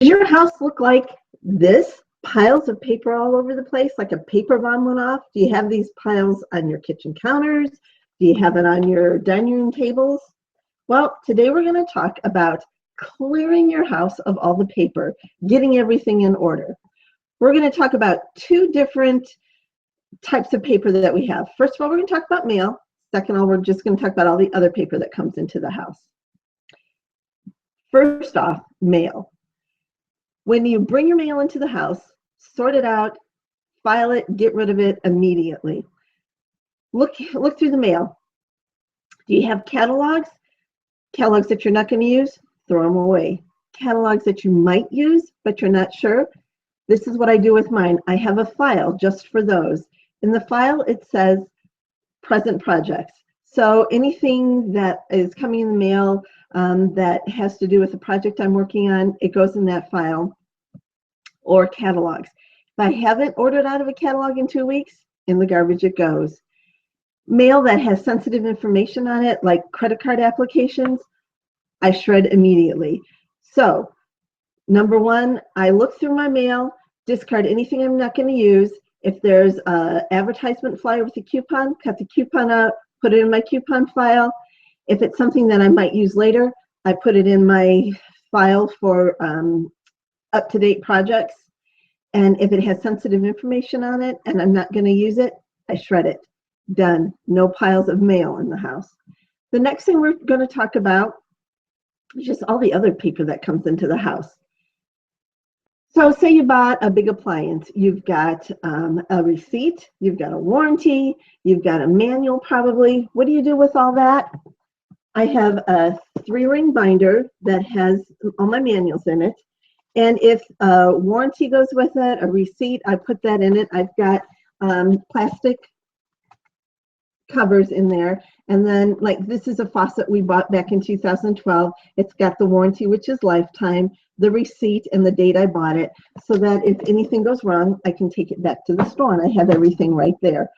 Does your house look like this? Piles of paper all over the place, like a paper bomb went off? Do you have these piles on your kitchen counters? Do you have it on your dining room tables? Well, today we're going to talk about clearing your house of all the paper, getting everything in order. We're going to talk about two different types of paper that we have. First of all, we're going to talk about mail. Second of all, we're just going to talk about all the other paper that comes into the house. First off, mail. When you bring your mail into the house, sort it out, file it, get rid of it immediately. Look through the mail. Do you have catalogs? Catalogs that you're not going to use? Throw them away. Catalogs that you might use, but you're not sure? This is what I do with mine. I have a file just for those. In the file, it says present projects. So anything that is coming in the mail that has to do with the project I'm working on, it goes in that file, or catalogs. If I haven't ordered out of a catalog in 2 weeks, in the garbage it goes. Mail that has sensitive information on it, like credit card applications, I shred immediately. So, number one, I look through my mail, discard anything I'm not going to use. If there's an advertisement flyer with a coupon, cut the coupon out, put it in my coupon file. If it's something that I might use later, I put it in my file for up-to-date projects. And if it has sensitive information on it and I'm not going to use it, I shred it. Done. No piles of mail in the house. The next thing we're going to talk about is just all the other paper that comes into the house. So say you bought a big appliance. You've got a receipt, you've got a warranty, you've got a manual probably. What do you do with all that? I have a 3-ring binder that has all my manuals in it. And if a warranty goes with it, a receipt, I put that in it. I've got plastic covers in there. And then, like, this is a faucet we bought back in 2012. It's got the warranty, which is lifetime, the receipt, and the date I bought it, so that if anything goes wrong, I can take it back to the store, and I have everything right there.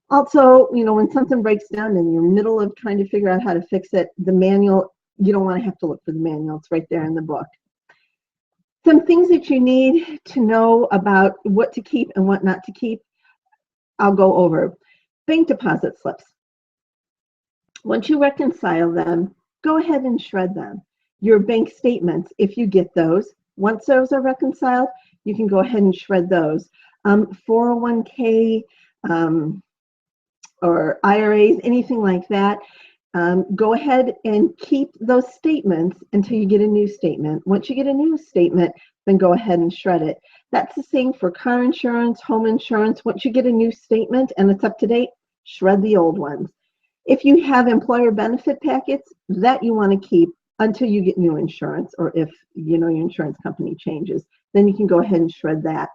Also, you know, when something breaks down in the middle of trying to figure out how to fix it, the manual, you don't want to have to look for the manual. It's right there in the book. Some things that you need to know about what to keep and what not to keep, I'll go over. Bank deposit slips. Once you reconcile them, go ahead and shred them. Your bank statements, if you get those, once those are reconciled, you can go ahead and shred those. 401k or IRAs, anything like that, go ahead and keep those statements until you get a new statement. Once you get a new statement, then go ahead and shred it. That's the same for car insurance, home insurance. Once you get a new statement and it's up to date, shred the old ones. If you have employer benefit packets, that you want to keep until you get new insurance, or if you know your insurance company changes, then you can go ahead and shred that.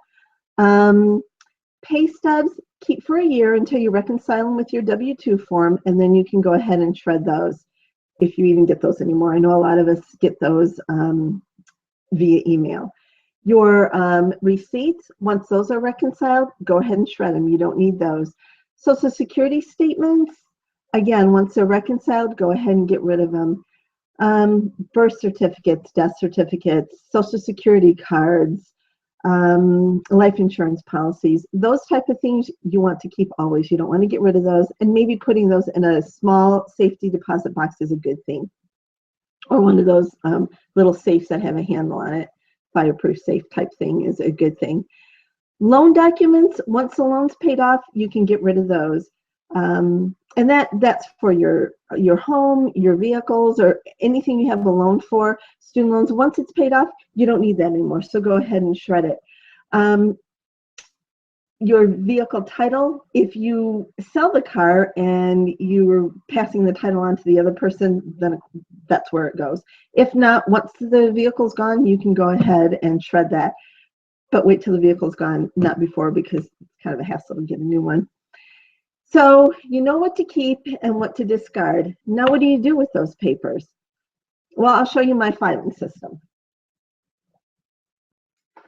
Pay stubs, keep for a year until you reconcile them with your W-2 form, and then you can go ahead and shred those if you even get those anymore. I know a lot of us get those via email. Your receipts, once those are reconciled, go ahead and shred them. You don't need those. Social Security statements, again, once they're reconciled, go ahead and get rid of them. Birth certificates, death certificates, Social Security cards, life insurance policies, those type of things you want to keep always. You don't want to get rid of those, and maybe putting those in a small safety deposit box is a good thing, or one of those little safes that have a handle on it. Fireproof safe type thing is a good thing. Loan documents, once the loan's paid off, you can get rid of those. And that's for your home, your vehicles, or anything you have a loan for. Student loans, once it's paid off, you don't need that anymore, so go ahead and shred it. Your vehicle title, if you sell the car and you're passing the title on to the other person, then that's where it goes. If not, once the vehicle's gone, you can go ahead and shred that. But wait till the vehicle's gone, not before, because it's kind of a hassle to get a new one. So you know what to keep and what to discard. Now what do you do with those papers? Well, I'll show you my filing system.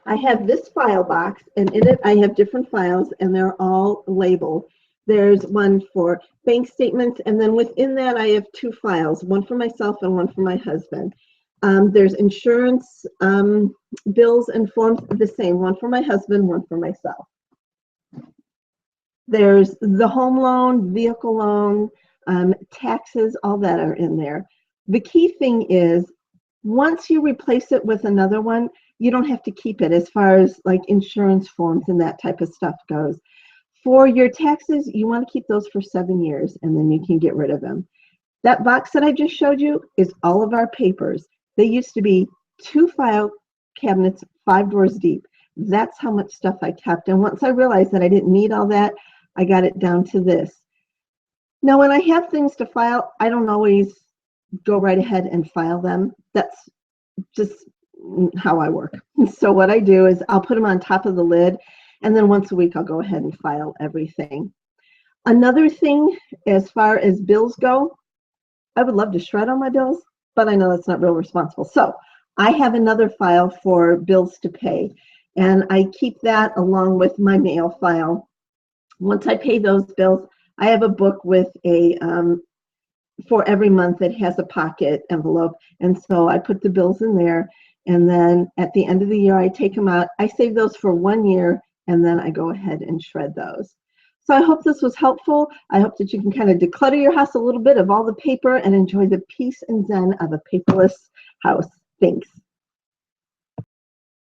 I have this file box, and in it I have different files, and they're all labeled. There's one for bank statements, and then within that I have 2 files, one for myself and one for my husband. There's insurance bills and forms, the same, one for my husband, one for myself. There's the home loan, vehicle loan, taxes, all that are in there. The key thing is once you replace it with another one, you don't have to keep it as far as like insurance forms and that type of stuff goes. For your taxes, you want to keep those for 7 years and then you can get rid of them. That box that I just showed you is all of our papers. They used to be 2 file cabinets, 5 drawers deep. That's how much stuff I kept. And once I realized that I didn't need all that, I got it down to this. Now, when I have things to file, I don't always go right ahead and file them. That's just how I work. So what I do is I'll put them on top of the lid, and then once a week I'll go ahead and file everything. Another thing, as far as bills go, I would love to shred all my bills, but I know that's not real responsible. So I have another file for bills to pay, and I keep that along with my mail file. Once I pay those bills, I have a book with a for every month it has a pocket envelope, and so I put the bills in there, and then at the end of the year I take them out. I save those for 1 year, and then I go ahead and shred those. So I hope this was helpful. I hope that you can kind of declutter your house a little bit of all the paper and enjoy the peace and zen of a paperless house. Thanks.